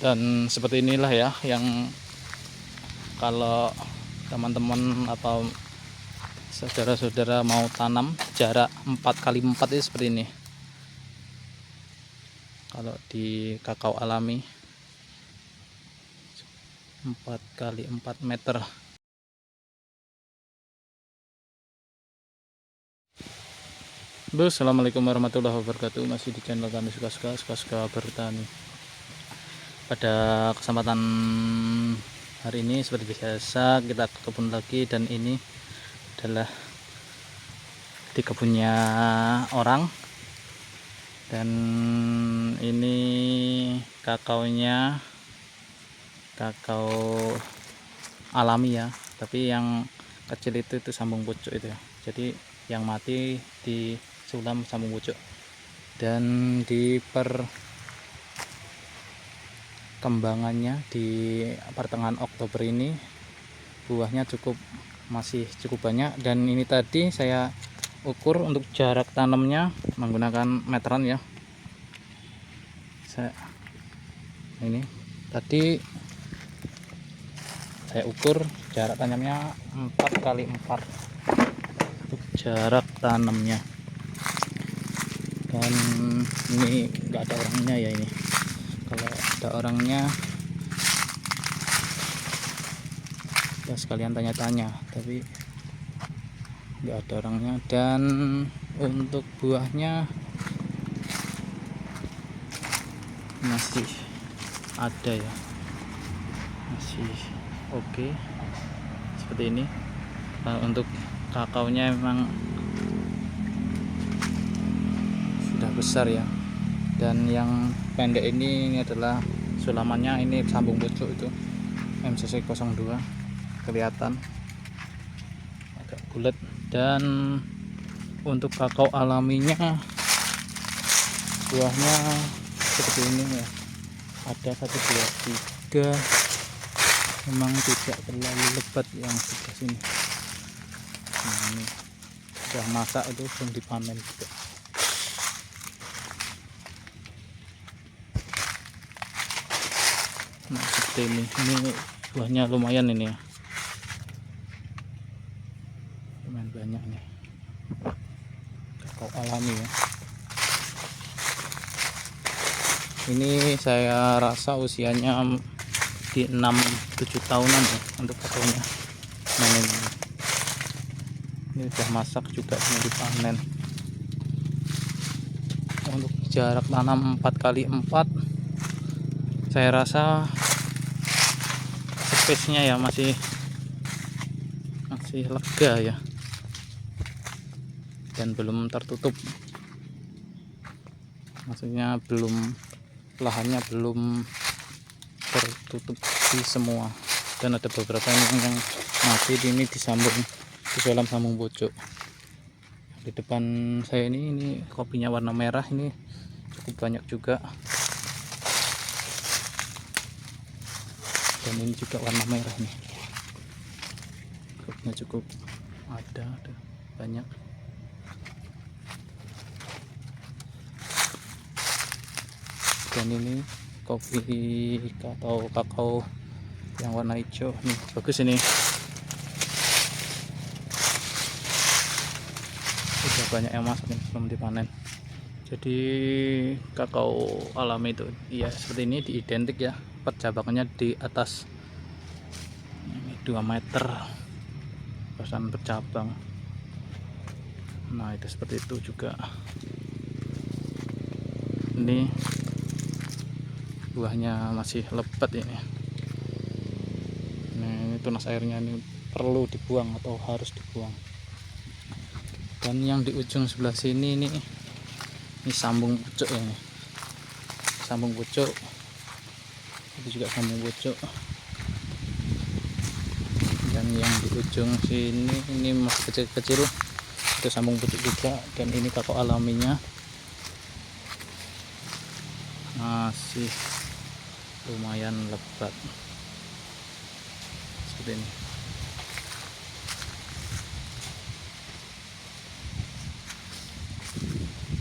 Dan seperti inilah ya yang kalau teman-teman atau saudara-saudara mau tanam jarak 4x4 itu seperti ini. Kalau di kakao alami 4x4 meter. Assalamualaikum warahmatullahi wabarakatuh. Masih di channel kami suka-suka bertani. Pada kesempatan hari ini seperti biasa kita ke kebun lagi, dan ini adalah di kebunnya orang. Dan ini kakaonya kakao alami ya, tapi yang kecil itu sambung pucuk itu ya. Jadi yang mati disulam sambung pucuk, dan di perkembangannya di pertengahan Oktober ini buahnya masih cukup banyak. Dan ini tadi saya ukur untuk jarak tanamnya menggunakan meteran ya. Ini tadi saya ukur jarak tanamnya 4x4 untuk jarak tanamnya. Dan ini enggak ada orangnya ya. Ini kalau ada orangnya kita sekalian tanya-tanya, tapi enggak ada orangnya. Dan untuk buahnya masih ada ya, masih oke seperti ini. Untuk kakaonya memang sudah besar ya. Dan yang pendek ini adalah sulamannya, ini sambung pucuk itu MCC 02, kelihatan agak bulat. Dan untuk kakao alaminya buahnya seperti ini ya, ada 1 2 3, memang tidak terlalu lebat yang sebelah sini. Nah, ini sudah masak, itu belum dipanen juga. Nah seperti ini buahnya lumayan ini ya, lumayan banyak nih kakao alami ya. Ini saya rasa usianya di 6-7 tahunan ya untuk kakaonya. Nah ini sudah masak juga, mau dipanen. Untuk jarak tanam 4x4 saya rasa space-nya ya masih lega ya, dan belum tertutup, maksudnya lahannya belum tertutup di semua. Dan ada beberapa yang masih ini disulam sambung pucuk. Di depan saya ini kopinya warna merah, ini cukup banyak juga. Dan ini juga warna merah nih, kopinya cukup ada banyak. Dan ini kopi atau kakao yang warna hijau nih, bagus ini, sudah banyak yang masak nih, belum dipanen. Jadi kakao alami itu ya seperti ini, diidentik ya, percabangannya di atas ini 2 meter persen bercabang. Nah itu seperti itu juga. Ini buahnya masih lebat ini. Nah ini tunas airnya ini perlu dibuang atau harus dibuang. Dan yang di ujung sebelah sini ini sambung pucuk ini, sambung pucuk itu juga sambung pucuk. Dan yang di ujung sini ini masih kecil-kecil, itu sambung pucuk juga. Dan ini kakao alaminya masih lumayan lebat seperti ini.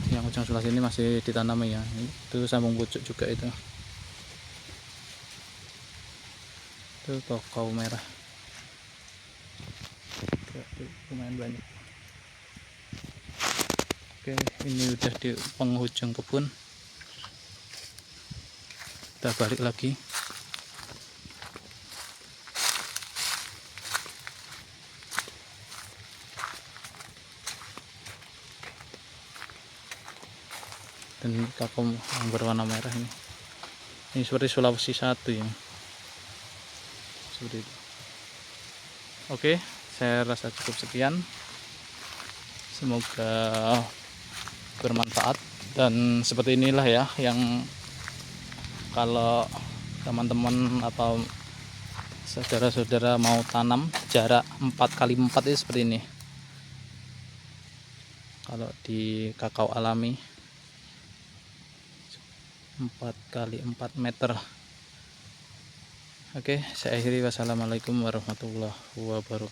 Yang ujung sebelah sini masih ditanami ya, itu sambung pucuk juga itu. Itu kakao merah. Lumayan banyak. Oke, ini udah di penghujung kebun. Kita balik lagi. Dan kakao yang berwarna merah ini seperti Sulawesi 1 ya, seperti itu. Oke, saya rasa cukup sekian, semoga bermanfaat. Dan seperti inilah ya, yang kalau teman-teman atau saudara-saudara mau tanam jarak 4x4 itu seperti ini. Kalau di kakao alami 4x4 meter. Oke, saya akhiri. Wassalamualaikum warahmatullahi wabarakatuh.